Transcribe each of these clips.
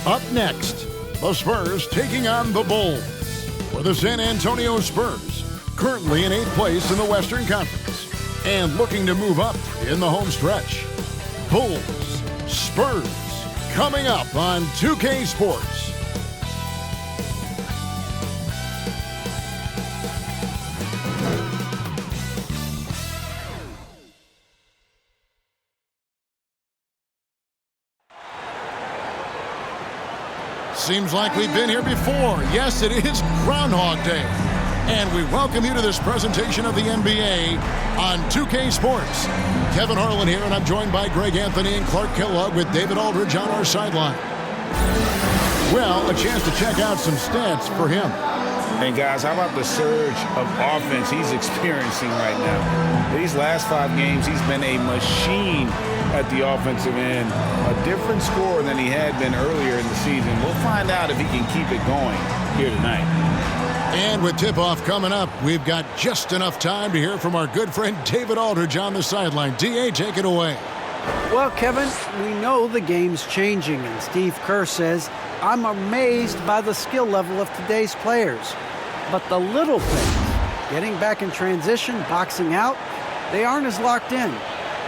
Up next, the Spurs taking on the Bulls. For the San Antonio Spurs, currently in 8th place in the Western Conference and looking to move up in the home stretch. Bulls, Spurs, coming up on 2K Sports. Seems like we've been here before. Yes, it is Groundhog Day. And we welcome you to this presentation of the NBA on 2K Sports. Kevin Harlan here, and I'm joined by Greg Anthony and Clark Kellogg with David Aldridge on our sideline. Well, a chance to check out some stats for him. And guys, how about the surge of offense he's experiencing right now? These last 5 games, he's been a machine at the offensive end. A different scorer than he had been earlier in the season. We'll find out if he can keep it going here tonight. And with tip-off coming up, we've got just enough time to hear from our good friend David Aldridge on the sideline. D.A., take it away. Well, Kevin, we know the game's changing, and Steve Kerr says, I'm amazed by the skill level of today's players. But the little things, getting back in transition, boxing out, they aren't as locked in.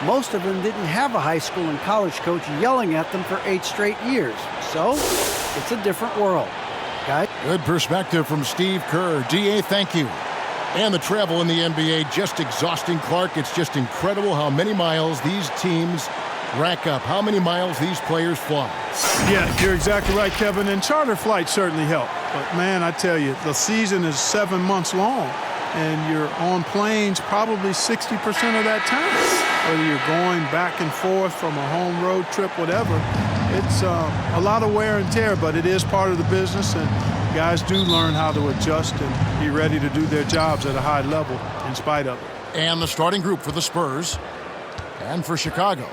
Most of them didn't have a high school and college coach yelling at them for 8 straight years. So, it's a different world. Guys? Good perspective from Steve Kerr. D.A., thank you. And the travel in the NBA, just exhausting, Clark. It's just incredible how many miles these teams rack up, how many miles these players fly. Yeah, you're exactly right, Kevin. And charter flights certainly help. But, man, I tell you, the season is 7 months long, and you're on planes probably 60% of that time. Whether you're going back and forth from a home road trip, whatever, it's a lot of wear and tear, but it is part of the business, and guys do learn how to adjust and be ready to do their jobs at a high level in spite of it. And the starting group for the Spurs and for Chicago.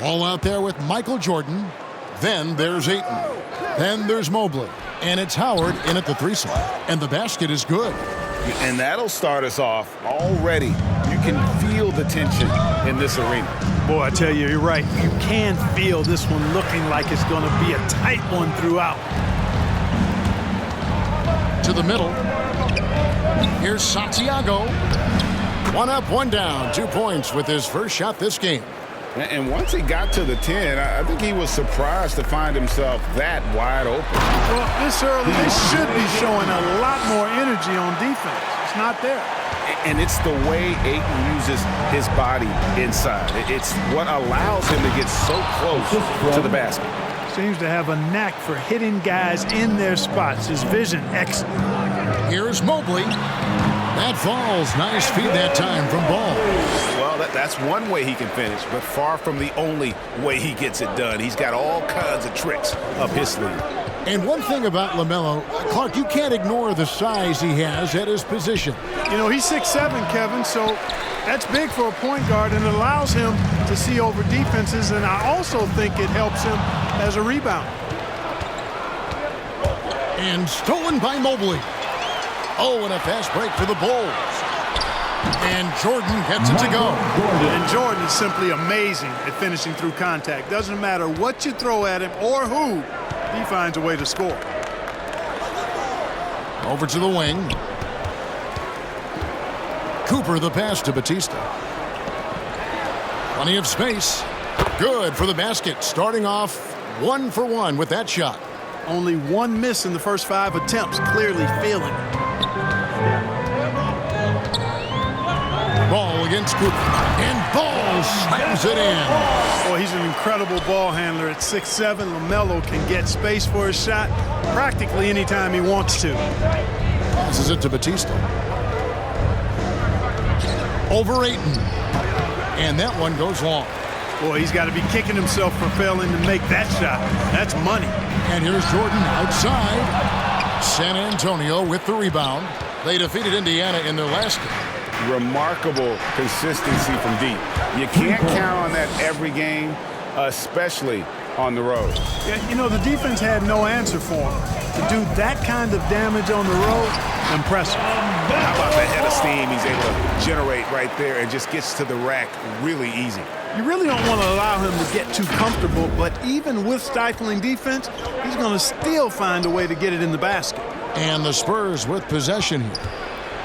All out there with Michael Jordan. Then there's Ayton. Then there's Mobely. And it's Howard in at the 3 slot. And the basket is good. And that'll start us off already. You can feel the tension in this arena. Boy, I tell you, you're right. You can feel this one looking like it's going to be a tight one throughout. To the middle. Here's Santiago. 1 up, 1 down. 2 points with his first shot this game. And once he got to the 10, I think he was surprised to find himself that wide open. Well, this early, they should be showing a lot more energy on defense. It's not there. And it's the way Ayton uses his body inside. It's what allows him to get so close to the basket. Seems to have a knack for hitting guys in their spots. His vision, excellent. Here's Mobely. That falls. Nice feed that time from Ball. Well, that's one way he can finish, but far from the only way he gets it done. He's got all kinds of tricks up his sleeve. And one thing about Lamelo, Clark, you can't ignore the size he has at his position. You know, he's 6'7", Kevin, so that's big for a point guard, and it allows him to see over defenses, and I also think it helps him as a rebounder. And stolen by Mobely. Oh, and a fast break for the Bulls. And Jordan gets it to go. And Jordan is simply amazing at finishing through contact. Doesn't matter what you throw at him or who, he finds a way to score. Over to the wing. Cooper the pass to Batista. Plenty of space. Good for the basket. Starting off 1 for 1 with that shot. Only 1 miss in the first 5 attempts. Clearly failing it. Ball against Cooper. And Ball slams it in. Boy, he's an incredible ball handler at 6'7". Lamelo can get space for his shot practically anytime he wants to. Passes it to Batista. Over Ayton. And that one goes long. Boy, he's got to be kicking himself for failing to make that shot. That's money. And here's Jordan outside. San Antonio with the rebound. They defeated Indiana in their last game. Remarkable consistency from deep. You can't count on that every game, especially on the road. Yeah, you know, the defense had no answer for him. To do that kind of damage on the road, impressive. How about the head of steam he's able to generate right there and just gets to the rack really easy. You really don't want to allow him to get too comfortable, but even with stifling defense, he's going to still find a way to get it in the basket. And the Spurs with possession here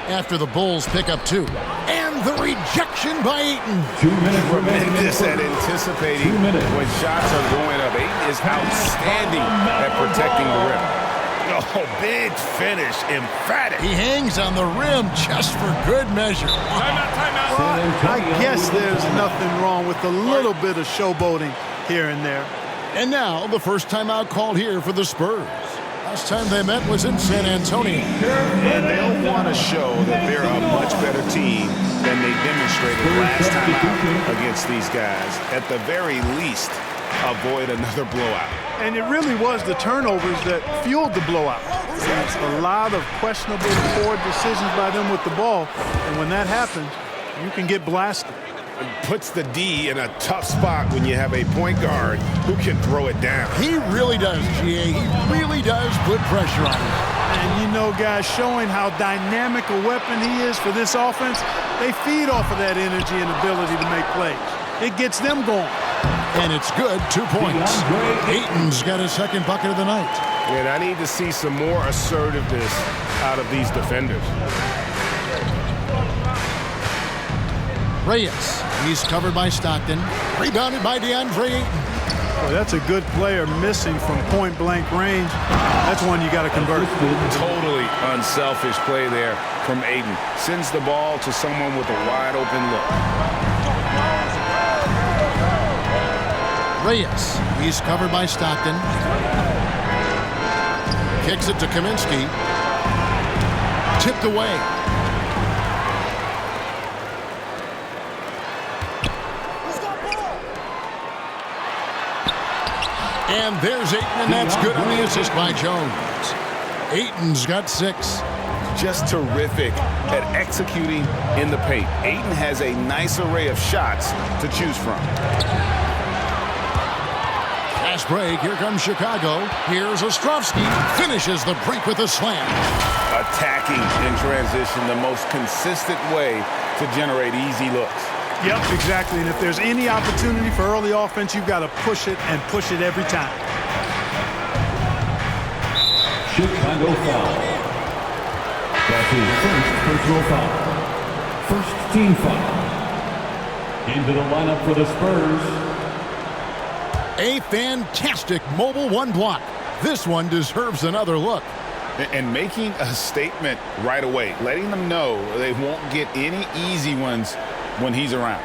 after the Bulls pick up 2. And the rejection by Ayton. 2 minutes remaining. Tremendous at anticipating when shots are going up. Ayton is outstanding at protecting the rim. Oh, big finish, emphatic. He hangs on the rim just for good measure. Timeout. Well, I guess there's nothing wrong with a little bit of showboating here and there. And now the first timeout called here for the Spurs. Last time they met was in San Antonio. And they'll want to show that they're a much better team than they demonstrated last time out against these guys. At the very least, avoid another blowout. And it really was the turnovers that fueled the blowout. It's a lot of questionable, poor decisions by them with the ball. And when that happens, you can get blasted. It puts the D in a tough spot when you have a point guard who can throw it down. He really does, GA. He really does put pressure on him. And you know, guys, showing how dynamic a weapon he is for this offense, they feed off of that energy and ability to make plays. It gets them going. And it's good, 2 points. Ayton's got his second bucket of the night. And I need to see some more assertiveness out of these defenders. Reyes, he's covered by Stockton. Rebounded by DeAndre Ayton. Boy, that's a good player missing from point-blank range. That's one you got to convert. Totally unselfish play there from Ayton. Sends the ball to someone with a wide-open look. Reyes, he's covered by Stockton. Kicks it to Kaminsky. Tipped away. And there's Ayton, and that's good on the assist by Jones. Ayton's got 6. Just terrific at executing in the paint. Ayton has a nice array of shots to choose from. Fast break. Here comes Chicago. Here's Ostrovsky. Finishes the break with a slam. Attacking in transition, the most consistent way to generate easy looks. Yep, exactly. And if there's any opportunity for early offense, you've got to push it and push it every time. Chicago foul. That's his first personal foul. First team foul. Into the lineup for the Spurs. A fantastic mobile 1 block. This one deserves another look. And making a statement right away, letting them know they won't get any easy ones when he's around.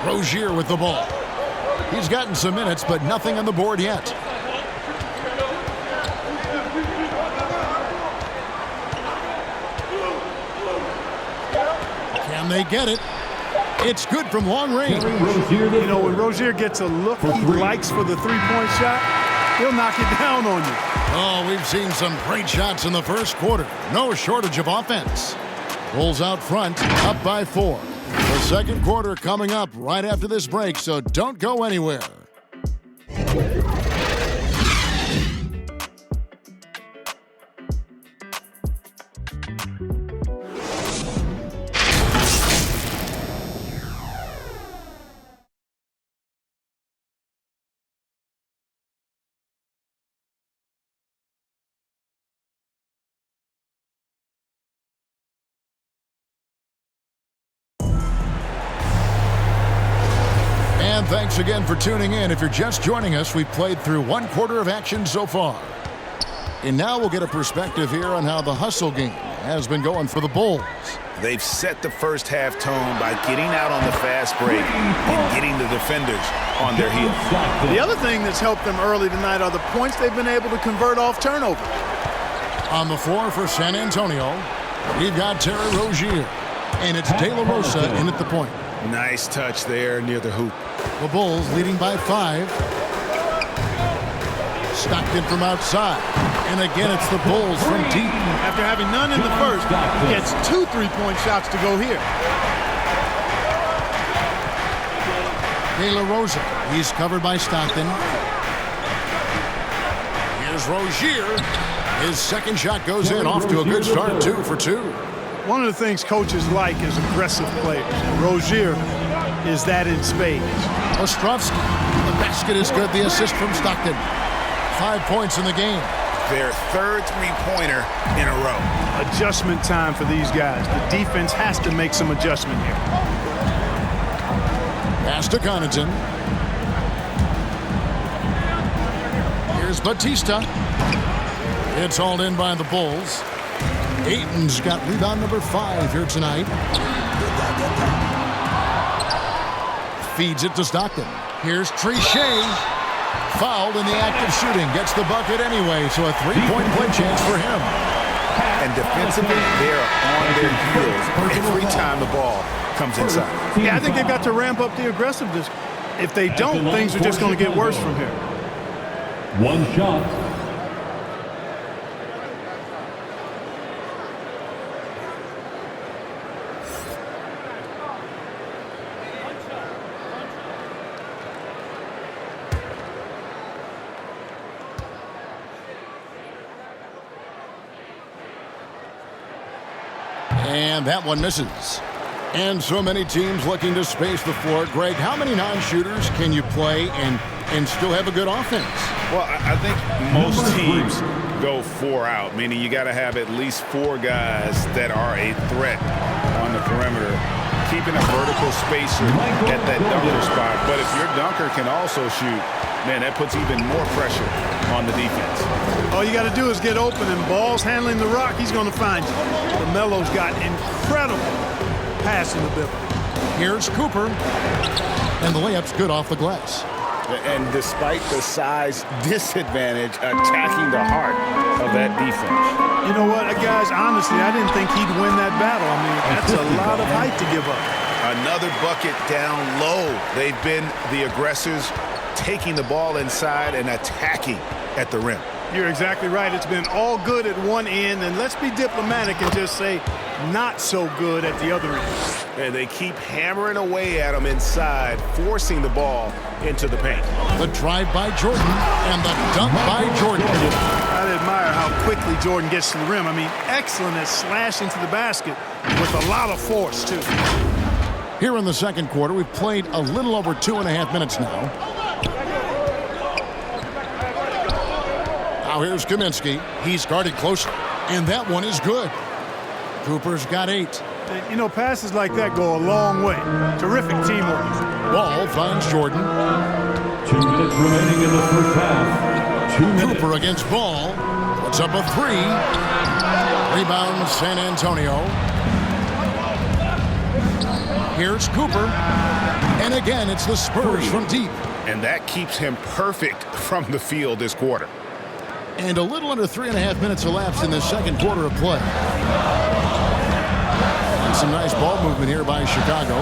Rozier with the ball. He's gotten some minutes, but nothing on the board yet. Can they get it? It's good from long range. You know, when Rozier gets a look he likes for the three-point shot, he'll knock it down on you. Oh, we've seen some great shots in the first quarter. No shortage of offense. Bulls out front, up by 4. The second quarter coming up right after this break, so don't go anywhere. And thanks again for tuning in. If you're just joining us, we've played through 1 quarter of action so far. And now we'll get a perspective here on how the hustle game has been going for the Bulls. They've set the first half tone by getting out on the fast break and getting the defenders on their heels. The other thing that's helped them early tonight are the points they've been able to convert off turnover. On the floor for San Antonio, we've got Terry Rozier. And it's De La Rosa in at the point. Nice touch there near the hoop. The Bulls leading by 5. Stockton from outside. And again, it's the Bulls from deep. After having none in the first, gets 2 3-point shots to go here. De La Rosa. He's covered by Stockton. Here's Rozier. His second shot goes in, off to a good start, 2 for 2. One of the things coaches like is aggressive players. Rozier is that in spades. Ostrovsky. The basket is good. The assist from Stockton. 5 points in the game. Their third three-pointer in a row. Adjustment time for these guys. The defense has to make some adjustment here. Pass to Connaughton. Here's Batista. It's hauled in by the Bulls. Ayton's got rebound number 5 here tonight. Feeds it to Stockton. Here's Trichet. Fouled in the act of shooting. Gets the bucket anyway, so a 3-point play chance for him. And defensively, they're on their heels every time the ball comes inside. Yeah, I think they've got to ramp up the aggressiveness. If they don't, things are just going to get worse from here. 1 shot. And that one misses. And so many teams looking to space the floor. Greg, how many non-shooters can you play and still have a good offense? Well, I think most teams go 4 out, meaning you got to have at least 4 guys that are a threat on the perimeter, keeping a vertical spacer at that dunker spot. But if your dunker can also shoot, man, that puts even more pressure on the defense. All you got to do is get open, and Ball's handling the rock. He's going to find you. Lamelo's got incredible passing ability. Here's Cooper. And the layup's good off the glass. And despite the size disadvantage, attacking the heart of that defense. You know what, guys, honestly, I didn't think he'd win that battle. I mean, that's a lot of height to give up. Another bucket down low. They've been the aggressors, taking the ball inside and attacking at the rim. You're exactly right. It's been all good at one end, and let's be diplomatic and just say not so good at the other end. And they keep hammering away at them inside, forcing the ball into the paint. The drive by Jordan and the dunk by Jordan. I admire how quickly Jordan gets to the rim. I mean, excellent at slashing to the basket with a lot of force, too. Here in the second quarter, we've played a little over 2.5 minutes now. Now here's Kaminsky. He's guarded closely, and that one is good. Cooper's got 8. You know, passes like that go a long way. Terrific teamwork. Ball finds Jordan. 2 minutes remaining in the first half. 2 minutes. Cooper against Ball. Puts up a 3. Rebound San Antonio. Here's Cooper. And again, it's the Spurs from deep. And that keeps him perfect from the field this quarter. And a little under 3.5 minutes elapsed in the second quarter of play. And some nice ball movement here by Chicago.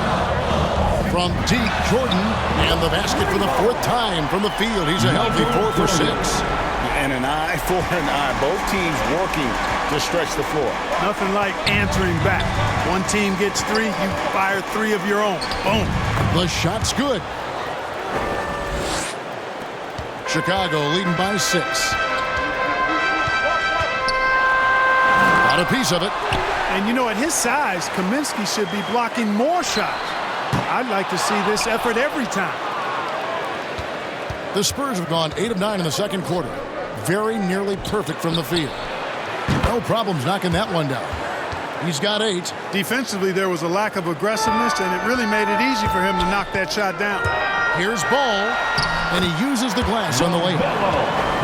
From deep, Jordan, and the basket for the 4th time from the field. He's a healthy 4 for 6. And an eye for an eye. Both teams working to stretch the floor. Nothing like answering back. One team gets 3, you fire 3 of your own. Boom. The shot's good. Chicago leading by 6. Got a piece of it. And you know, at his size, Kaminsky should be blocking more shots. I'd like to see this effort every time. The Spurs have gone 8 of 9 in the second quarter. Very nearly perfect from the field. No problems knocking that one down. He's got 8. Defensively, there was a lack of aggressiveness, and it really made it easy for him to knock that shot down. Here's Ball, and he uses the glass on the layup.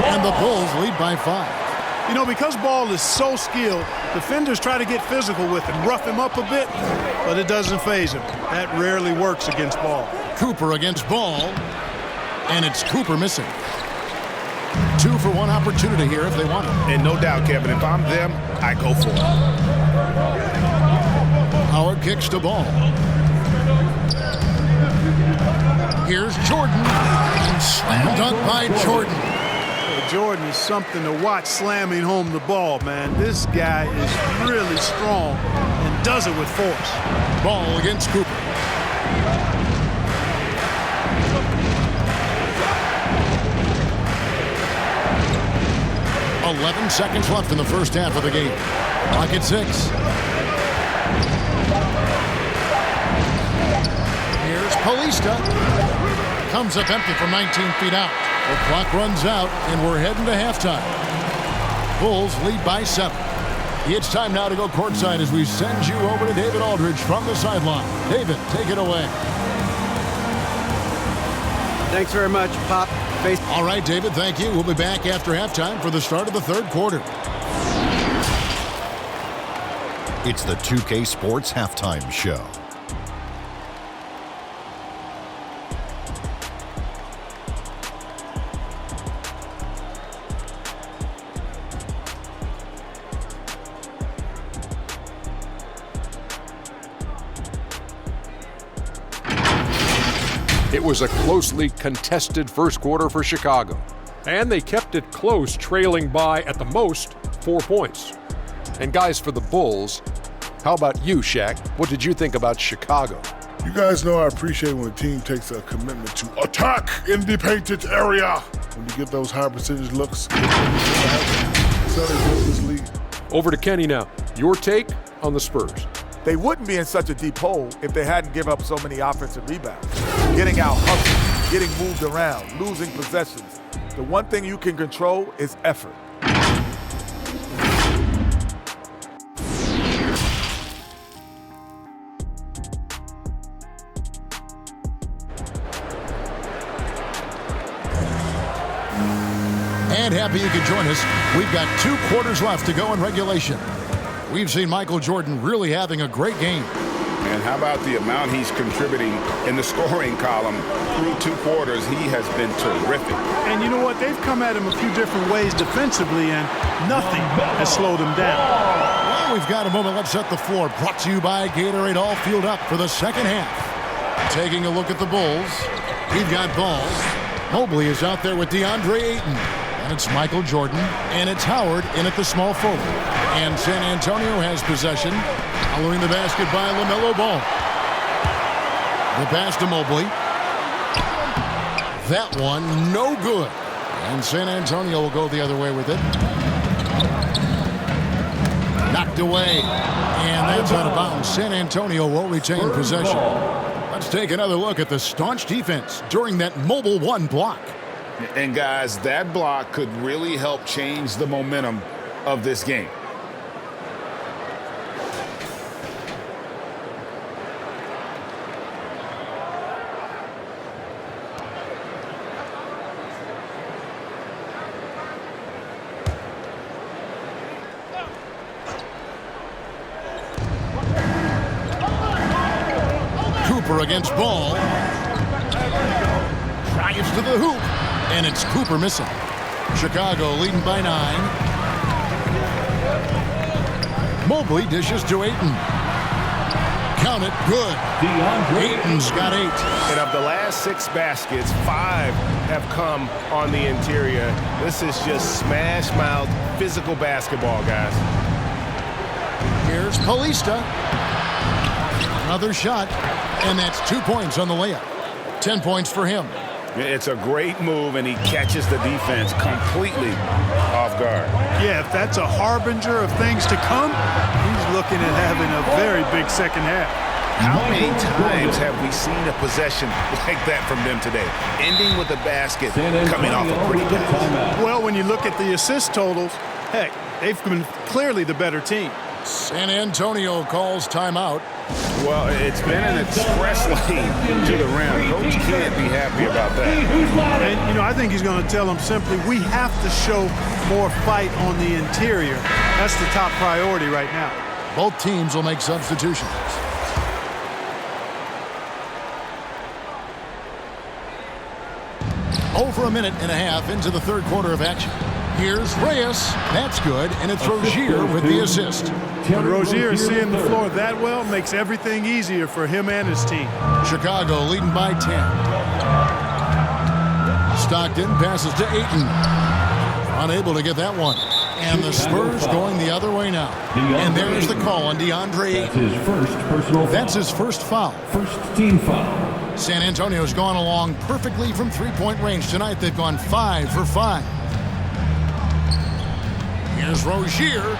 And the Bulls lead by 5. You know, because Ball is so skilled, defenders try to get physical with him, rough him up a bit, but it doesn't faze him. That rarely works against Ball. Cooper against Ball, and it's Cooper missing. 2 for 1 opportunity here if they want it. And no doubt, Kevin, if I'm them, I go for it. Howard kicks to Ball. Here's Jordan. Slam dunk by Jordan. Jordan is something to watch slamming home the ball, man. This guy is really strong and does it with force. Ball against Cooper. "11 seconds left in the first half of the game. Clock at 6. Here's Paulista. Comes up empty from 19 feet out. The clock runs out, and we're heading to halftime. Bulls lead by 7. It's time now to go courtside as we send you over to David Aldridge from the sideline. David, take it away. Thanks very much, Pop. All right, David, thank you. We'll be back after halftime for the start of the third quarter. It's the 2K Sports Halftime Show. It was a closely contested first quarter for Chicago, and they kept it close, trailing by, at the most, 4 points. And guys, for the Bulls, how about you, Shaq? What did you think about Chicago? You guys know I appreciate when a team takes a commitment to attack in the painted area. When you get those high percentage looks, that's how they build this league. Over to Kenny now. Your take on the Spurs. They wouldn't be in such a deep hole if they hadn't given up so many offensive rebounds. Getting out hustled, getting moved around, losing possessions. The one thing you can control is effort. And happy you could join us. We've got 2 quarters left to go in regulation. We've seen Michael Jordan really having a great game. And how about the amount he's contributing in the scoring column through 2 quarters? He has been terrific. And you know what? They've come at him a few different ways defensively, and nothing has slowed him down. Well, we've got a moment. Let's set the floor. Brought to you by Gatorade. All fueled up for the second half. Taking a look at the Bulls. We've got Ball. Mobely is out there with DeAndre Ayton. And it's Michael Jordan. And it's Howard in at the small forward. And San Antonio has possession. Following the basket by Lamelo Ball. The pass to Mobely. That one, no good. And San Antonio will go the other way with it. Knocked away. And that's out of bounds. San Antonio will retain possession. Let's take another look at the staunch defense during that Mobile 1 block. And guys, that block could really help change the momentum of this game. Cooper against Ball. Drives to the hoop. And it's Cooper missing. Chicago leading by 9. Mobley dishes to Ayton. Count it, good. Ayton's got 8. And of the last 6 baskets, 5 have come on the interior. This is just smash mouth physical basketball, guys. Here's Paulista. Another shot, and that's 2 points on the layup. 10 points for him. It's a great move, and he catches the defense completely off guard. Yeah, if that's a harbinger of things to come, he's looking at having a very big second half. How many times have we seen a possession like that from them today? Ending with a basket, coming off a pretty pass. Well, when you look at the assist totals, heck, they've been clearly the better team. San Antonio calls timeout. Well, it's been an express lane to the rim. Coach can't be happy about that. And, you know, I think he's going to tell them simply, we have to show more fight on the interior. That's the top priority right now. Both teams will make substitutions. Over a minute and a half into the third quarter of action. Here's Reyes. That's good, and it's Rozier with the assist. When Rozier is seeing the floor that well, makes everything easier for him and his team. Chicago leading by 10. Stockton passes to Ayton. Unable to get that one. And the Spurs going the other way now. And there's the call on DeAndre. That's his first personal foul. That's his first foul. First team foul. San Antonio's gone along perfectly from three-point range tonight. They've gone 5 for 5. Here's Rozier,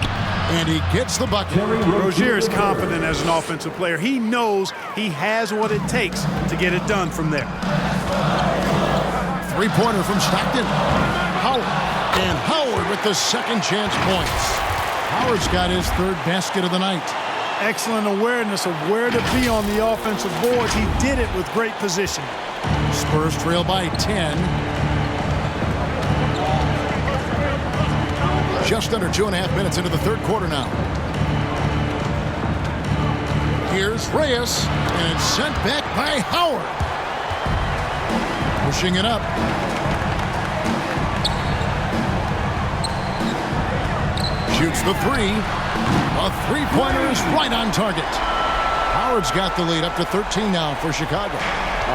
and he gets the bucket. Rozier is confident as an offensive player. He knows he has what it takes to get it done from there. Three-pointer from Stockton. Howard. And Howard with the second chance points. Howard's got his third basket of the night. Excellent awareness of where to be on the offensive boards. He did it with great position. Spurs trail by 10. Just under 2.5 minutes into the third quarter now. Here's Reyes, and it's sent back by Howard. Pushing it up. Shoots the three. A three-pointer is right on target. Howard's got the lead up to 13 now for Chicago.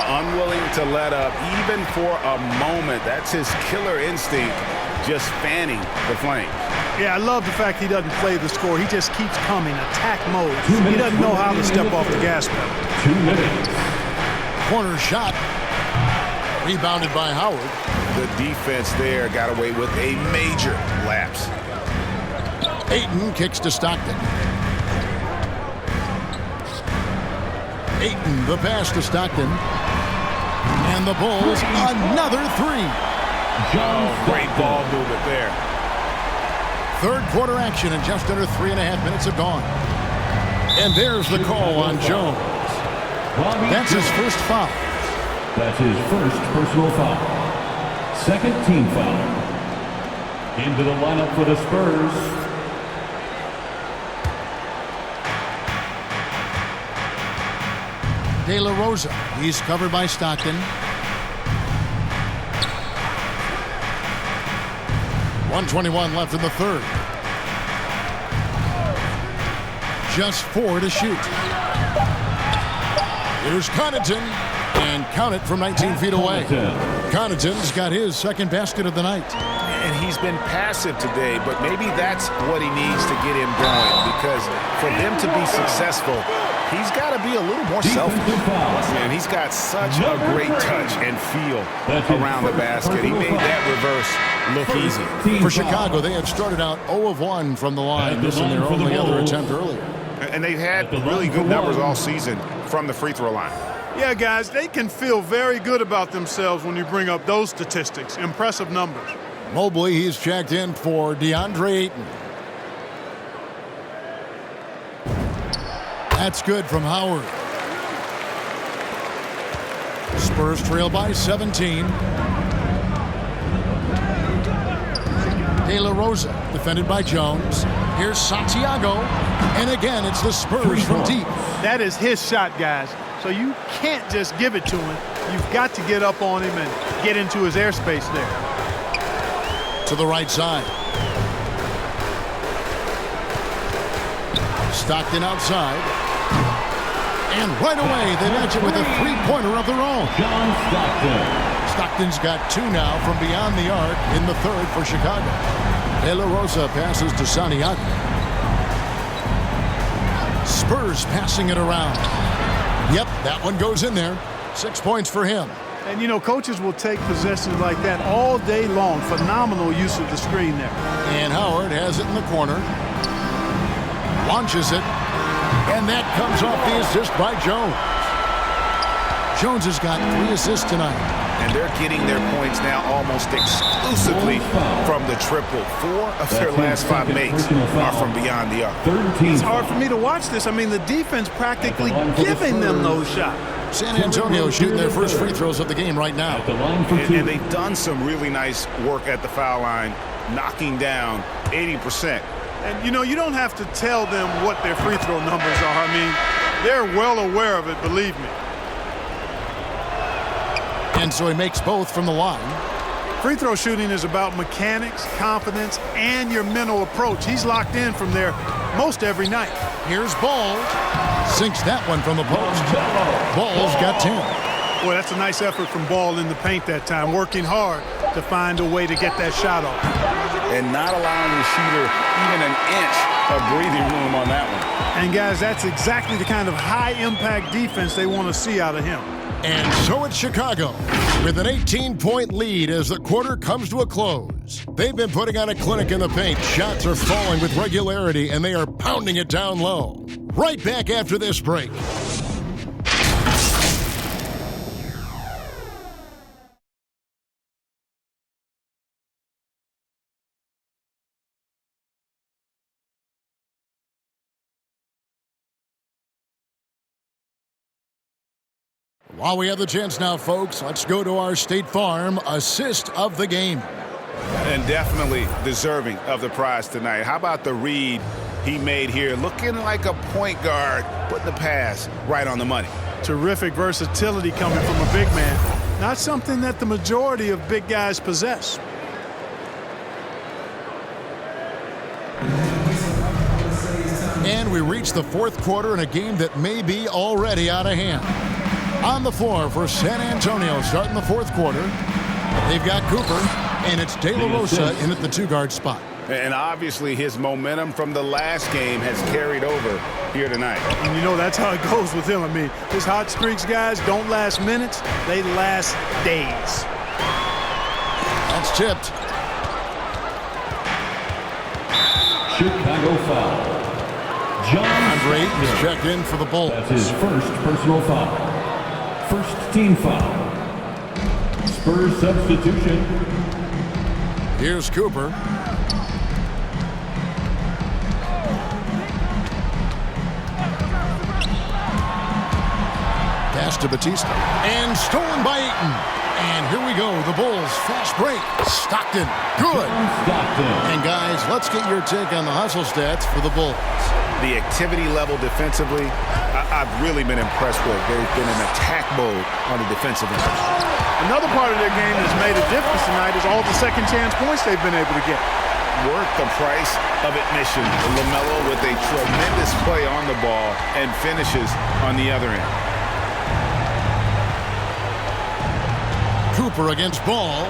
Unwilling to let up even for a moment. That's his killer instinct, just fanning the flames. Yeah, I love the fact he doesn't play the score. He just keeps coming, attack mode. He doesn't know how to step off the gas pedal. 2 minutes. Corner shot. Rebounded by Howard. The defense there got away with a major lapse. Ayton kicks to Stockton. Ayton, the pass to Stockton. And the Bulls, another three. Great ball movement there. Third quarter action, and just under 3.5 minutes have gone. And there's the call on Jones. That's his first foul. That's his first personal foul. Second team foul. Into the lineup for the Spurs. De La Rosa. He's covered by Stockton. 1:21 left in the third. Just 4 to shoot. Here's Connaughton. And count it from 19 feet away. Connaughton's got his second basket of the night. And he's been passive today, but maybe that's what he needs to get him going, because for them to be successful, he's got to be a little more selfish. And he's got such a great touch and feel around the basket. He made that reverse look easy. For Chicago, they had started out 0 of 1 from the line. This is their only other attempt earlier. And they've had really good numbers all season from the free throw line. Yeah, guys, they can feel very good about themselves when you bring up those statistics. Impressive numbers. Mobely, he's checked in for DeAndre Ayton. That's good from Howard. Spurs trail by 17. De La Rosa, defended by Jones. Here's Santiago. And again, it's the Spurs from deep. That is his shot, guys. So you can't just give it to him. You've got to get up on him and get into his airspace there. To the right side. Stockton outside. And right away, they match it with a three-pointer of their own. John Stockton. Stockton's got 2 now from beyond the arc in the third for Chicago. De La Rosa passes to Santiago. Spurs passing it around. Yep, that one goes in there. 6 points for him. And, you know, coaches will take possessions like that all day long. Phenomenal use of the screen there. And Howard has it in the corner. Launches it. And that comes off the assist by Jones. Jones has got 3 assists tonight. And they're getting their points now almost exclusively from the triple. 4 of their last 5 makes are from beyond the arc. It's hard for me to watch this. I mean, the defense practically giving them those shots. San Antonio shooting their first free throws of the game right now. And they've done some really nice work at the foul line, knocking down 80%. And, you know, you don't have to tell them what their free throw numbers are. I mean, they're well aware of it, believe me. And so he makes both from the line. Free throw shooting is about mechanics, confidence, and your mental approach. He's locked in from there most every night. Here's Ball. Sinks that one from the post. Ball's got 10. Boy, that's a nice effort from Ball in the paint that time, working hard to find a way to get that shot off. and not allowing the shooter even an inch of breathing room on that one. And, guys, that's exactly the kind of high-impact defense they want to see out of him. And so it's Chicago with an 18-point lead as the quarter comes to a close. They've been putting on a clinic in the paint. Shots are falling with regularity, and they are pounding it down low. Right back after this break. While we have the chance now, folks, let's go to our State Farm assist of the game. And definitely deserving of the prize tonight. How about the read he made here? Looking like a point guard, putting the pass right on the money. Terrific versatility coming from a big man. Not something that the majority of big guys possess. And we reach the fourth quarter in a game that may be already out of hand. On the floor for San Antonio starting the fourth quarter. They've got Cooper, and it's De La Rosa in at the two-guard spot. And obviously his momentum from the last game has carried over here tonight. And you know that's how it goes with him. I mean, his hot streaks, guys, don't last minutes. They last days. That's tipped. Chicago foul. Andre Ayton is checked in for the Bulls. That's his first personal foul. First team foul. Spurs substitution. Here's Cooper. Pass to Batista. And stolen by Ayton. And here we go. The Bulls fast break. Stockton. Good. And guys, let's get your take on the hustle stats for the Bulls. The activity level defensively, I've really been impressed with. They've been in attack mode on the defensive end. Another part of their game that's made a difference tonight is all the second chance points they've been able to get. Worth the price of admission. Lamelo with a tremendous play on the ball and finishes on the other end. Cooper against Ball.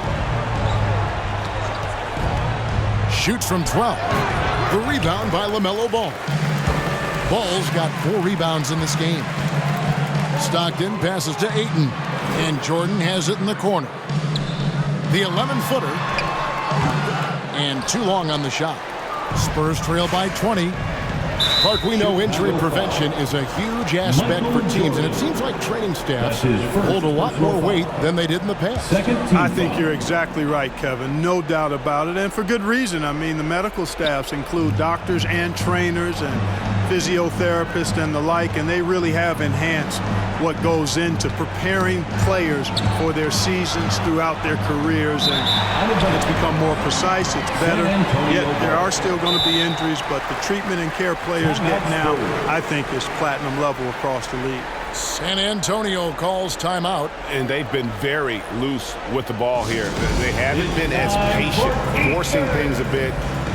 Shoots from 12. The rebound by Lamelo Ball. Ball's got 4 rebounds in this game. Stockton passes to Ayton, and Jordan has it in the corner. The 11-footer, and too long on the shot. Spurs trail by 20. Clark, we know injury prevention is a huge aspect for teams, and it seems like training staffs hold a lot more weight than they did in the past. I think you're exactly right, Kevin. No doubt about it, and for good reason. I mean, the medical staffs include doctors and trainers and physiotherapists and the like, and they really have enhanced what goes into preparing players for their seasons throughout their careers, and it's become more precise. It's better. Yet there are still going to be injuries, but the treatment and care players get now, I think, is platinum level across the league. San Antonio calls timeout. And they've been very loose with the ball here. They haven't been as patient, forcing things a bit,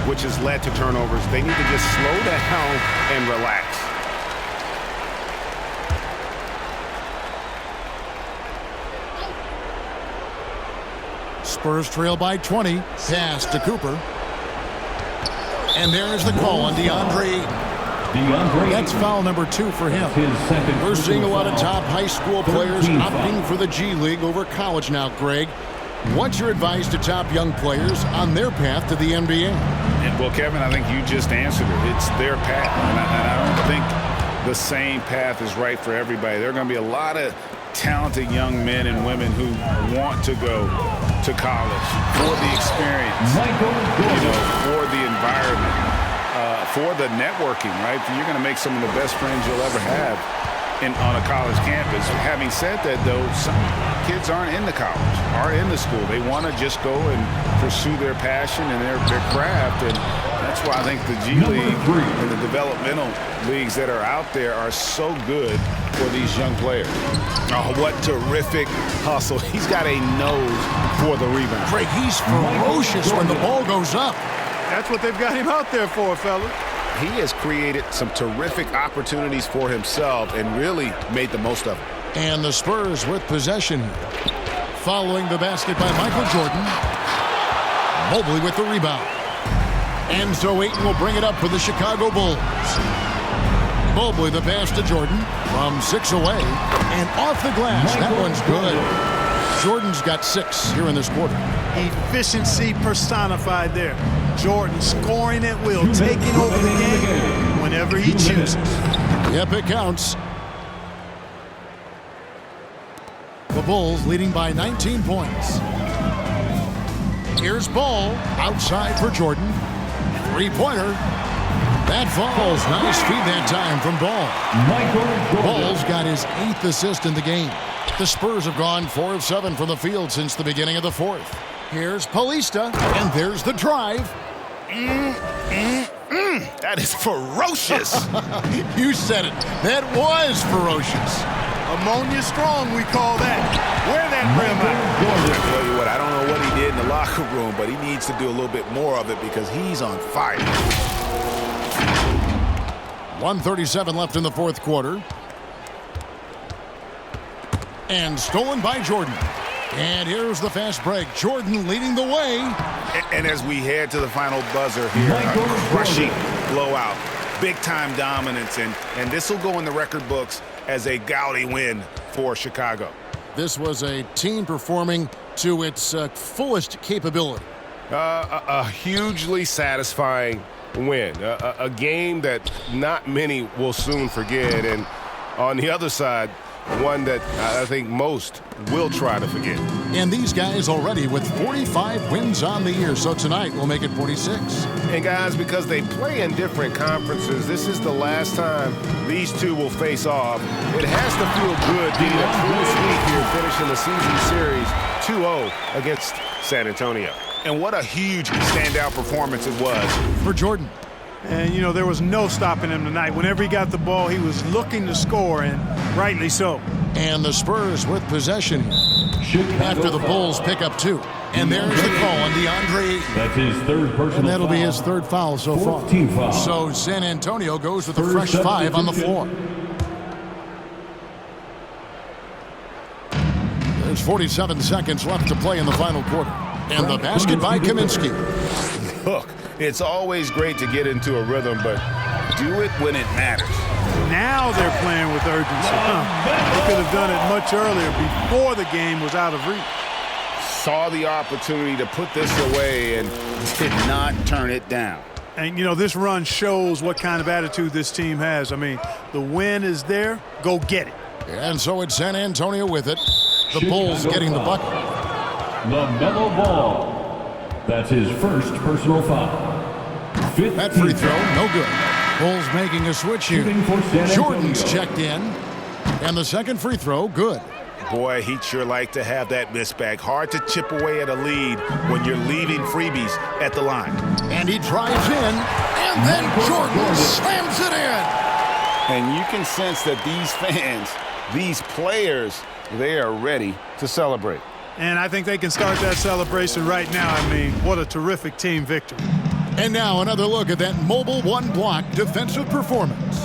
which has led to turnovers. They need to just slow down and relax. Spurs trail by 20. Pass to Cooper. And there's the call on DeAndre Ayton. That's foul number 2 for him. We're seeing a lot of top high school players opting for the G League over college now, Greg. What's your advice to top young players on their path to the NBA? Well, Kevin, I think you just answered it. It's their path, and I don't think the same path is right for everybody. There are going to be a lot of talented young men and women who want to go to college for the experience, for the environment, for the networking, right? You're going to make some of the best friends you'll ever have on a college campus. Having said that, though, some kids aren't into college, aren't into school. They want to just go and pursue their passion and their craft, and that's why I think the G League and the developmental leagues that are out there are so good for these young players. Oh, what terrific hustle. He's got a nose for the rebound. Greg, he's ferocious when the ball goes up. That's what they've got him out there for, fellas. He has created some terrific opportunities for himself and really made the most of it. And the Spurs with possession here. Following the basket by Michael Jordan. Mobely with the rebound. And so Ayton will bring it up for the Chicago Bulls. Mobely the pass to Jordan from 6 away and off the glass. That one's good. Jordan's got 6 here in this quarter. Efficiency personified there. Jordan scoring at will, taking over the game whenever he chooses. Yep, it counts. The Bulls leading by 19 points. Here's Ball outside for Jordan. Three-pointer. That falls. Nice feed that time from Ball. Ball's got his 8th assist in the game. The Spurs have gone 4 of 7 from the field since the beginning of the 4th. Here's Paulista, and there's the drive. That is ferocious. You said it. That was ferocious. Ammonia strong, we call that. Wear that rim out. I tell you what, I don't know what he did in the locker room, but he needs to do a little bit more of it because he's on fire. 1:37 left in the 4th quarter. And stolen by Jordan. And here's the fast break. Jordan leading the way. And as we head to the final buzzer here, a crushing blowout, big-time dominance, and this will go in the record books as a gaudy win for Chicago. This was a team performing to its fullest capability. A hugely satisfying win, a game that not many will soon forget, and on the other side, one that I think most will try to forget. And these guys already with 45 wins on the year, so tonight we'll make it 46. And guys, because they play in different conferences, this is the last time these two will face off. It has to feel good being a close week here, finishing the season series 2-0 against San Antonio. And what a huge standout performance it was for Jordan. And, you know, there was no stopping him tonight. Whenever he got the ball, he was looking to score, and rightly so. And the Spurs with possession here after the Bulls pick up 2. And there's the call on DeAndre Ayton. That's his 3rd personal And that'll foul. be his 3rd foul so far. Foul. So San Antonio goes with a fresh 5 on the floor. There's 47 seconds left to play in the final quarter. And the basket by Kaminsky. Look, it's always great to get into a rhythm, but do it when it matters. Now they're playing with urgency. They could have done it much earlier, before the game was out of reach. Saw the opportunity to put this away and did not turn it down. And, you know, this run shows what kind of attitude this team has. I mean, the win is there. Go get it. And so it's San Antonio with it. The Bulls getting the bucket. Lamelo Ball. That's his 1st personal foul. That free throw, no good. Bulls making a switch here. Jordan's checked in. And the second free throw, good. Boy, he'd sure like to have that miss back. Hard to chip away at a lead when you're leaving freebies at the line. And he drives in, and then Jordan slams it in. And you can sense that these fans, these players, they are ready to celebrate. And I think they can start that celebration right now. I mean, what a terrific team victory. And now another look at that mobile one-block defensive performance.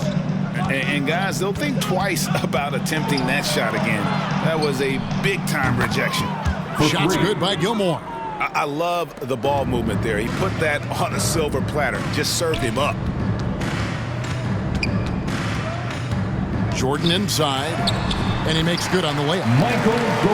And guys, they'll think twice about attempting that shot again. That was a big-time rejection. Shots good by Gilmore. I love the ball movement there. He put that on a silver platter. Just served him up. Jordan inside, and he makes good on the layup.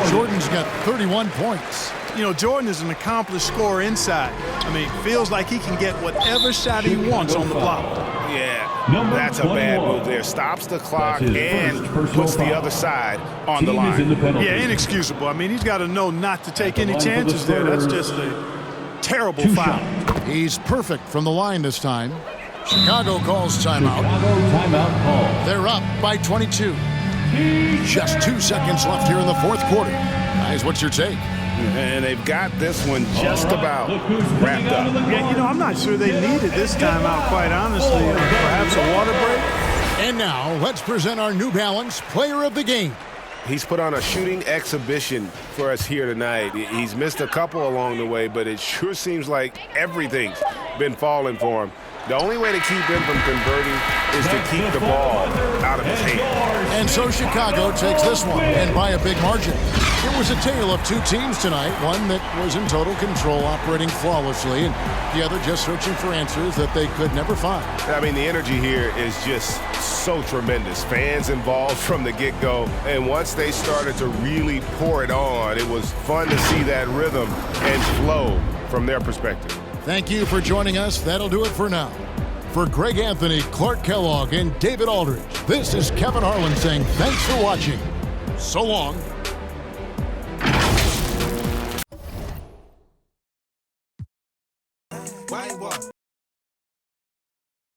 Jordan's got 31 points. You know, Jordan is an accomplished scorer inside. I mean, feels like he can get whatever shot he wants on the block. Yeah, that's a bad move there. Stops the clock and puts the other side on the line. Yeah, inexcusable. I mean, he's got to know not to take any chances there. That's just a terrible foul. He's perfect from the line this time. Chicago calls timeout. They're up by 22. Just 2 seconds left here in the 4th quarter. Guys, what's your take? And they've got this one just about wrapped up. Yeah, you know, I'm not sure they needed this timeout, quite honestly. Perhaps a water break. And now, let's present our New Balance Player of the Game. He's put on a shooting exhibition for us here tonight. He's missed a couple along the way, but it sure seems like everything's been falling for him. The only way to keep him from converting is to keep the ball out of his hand. And so Chicago takes this one, and by a big margin. It was a tale of two teams tonight, one that was in total control, operating flawlessly, and the other just searching for answers that they could never find. I mean, the energy here is just so tremendous. Fans involved from the get-go, and once they started to really pour it on, it was fun to see that rhythm and flow from their perspective. Thank you for joining us. That'll do it for now. For Greg Anthony, Clark Kellogg, and David Aldridge, this is Kevin Harlan saying thanks for watching. So long.